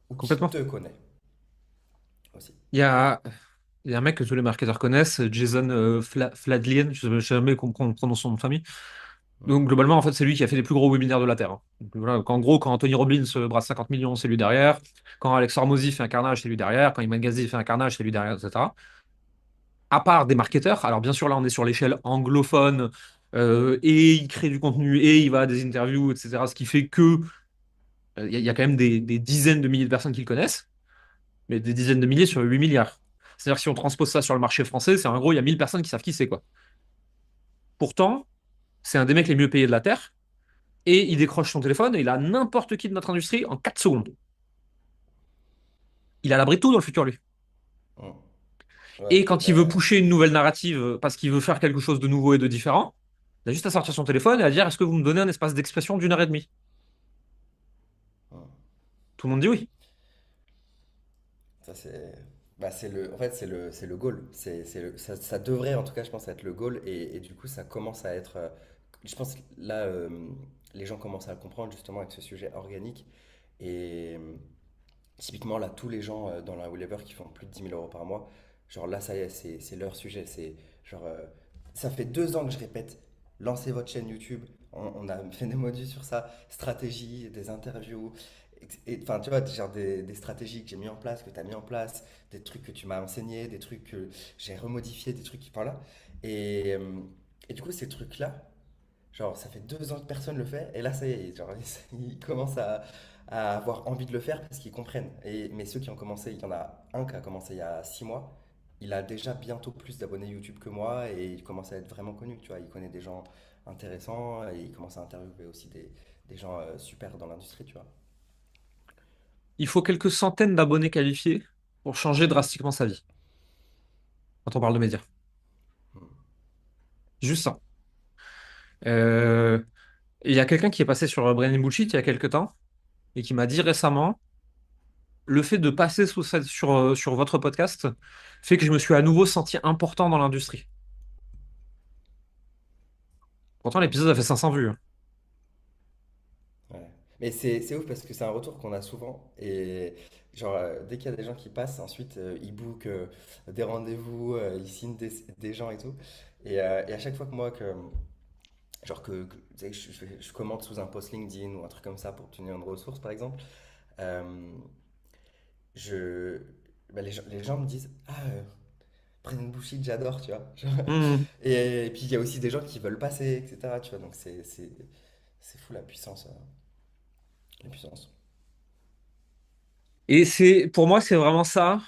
ou qui Complètement. te connaît aussi. Il y a, il y a un mec que tous les marketeurs connaissent, Jason Fladlien, je ne sais jamais comment on prononce son nom de famille. Hmm. Donc globalement, en fait, c'est lui qui a fait les plus gros webinaires de la Terre, hein. Donc, voilà, en gros, quand Anthony Robbins brasse 50 millions, c'est lui derrière. Quand Alex Hormozy fait un carnage, c'est lui derrière. Quand Iman Gazzi fait un carnage, c'est lui derrière, etc. À part des marketeurs, alors bien sûr, là, on est sur l'échelle anglophone, et il crée du contenu, et il va à des interviews, etc. Ce qui fait que il y a quand même des dizaines de milliers de personnes qui le connaissent, mais des dizaines de milliers sur 8 milliards. C'est-à-dire que si on transpose ça sur le marché français, c'est en gros, il y a 1000 personnes qui savent qui c'est, quoi. Pourtant, c'est un des mecs les mieux payés de la Terre, et il décroche son téléphone, et il a n'importe qui de notre industrie en 4 secondes. Il a l'abri de tout dans le futur, lui. Hmm. Ouais, Et quand il veut ben, pusher une nouvelle narrative parce qu'il veut faire quelque chose de nouveau et de différent, il a juste à sortir son téléphone et à dire est-ce que vous me donnez un espace d'expression d'1 heure et demie? hmm. Tout le monde dit oui. Ça c'est bah, en fait c'est le goal. Ça devrait en tout cas je pense être le goal et du coup ça commence à être je pense que là les gens commencent à le comprendre justement avec ce sujet organique et typiquement là tous les gens dans la Wheelever qui font plus de 10 000 € par mois, genre là ça y est c'est leur sujet, c'est genre ça fait 2 ans que je répète lancez votre chaîne YouTube. On a fait des modules sur ça, stratégie, des interviews, enfin, tu vois, genre des stratégies que j'ai mis en place, que tu as mis en place, des trucs que tu m'as enseigné, des trucs que j'ai remodifiés, des trucs, voilà. Et du coup, ces trucs-là, genre, ça fait 2 ans que personne le fait, et là, ça y est, genre, ils commencent à avoir envie de le faire parce qu'ils comprennent. Mais ceux qui ont commencé, il y en a un qui a commencé il y a 6 mois, il a déjà bientôt plus d'abonnés YouTube que moi, et il commence à être vraiment connu, tu vois, il connaît des gens intéressants, et il commence à interviewer aussi des gens super dans l'industrie, tu vois. Il faut quelques centaines d'abonnés qualifiés pour changer drastiquement sa vie quand on parle de médias. Hmm. Juste ça. Euh, Il y a quelqu'un qui est passé sur Brain Bullshit il y a quelques temps et qui m'a dit récemment le fait de passer sur votre podcast fait que je me suis à nouveau senti important dans l'industrie. Pourtant, l'épisode a fait 500 vues, hein. Ouais. Mais c'est ouf parce que c'est un retour qu'on a souvent. Et genre, dès qu'il y a des gens qui passent, ensuite, ils bookent des rendez-vous, ils signent des gens et tout. Et à chaque fois que moi, genre tu sais, je commente sous un post LinkedIn ou un truc comme ça pour obtenir une ressource, par exemple, euh, je, bah, les gens me disent, ah, prenez une bullshit, j'adore, tu vois. Genre, Mhm. et puis, il y a aussi des gens qui veulent passer, etc. Tu vois, donc c'est fou la puissance. Et pour moi, c'est vraiment ça.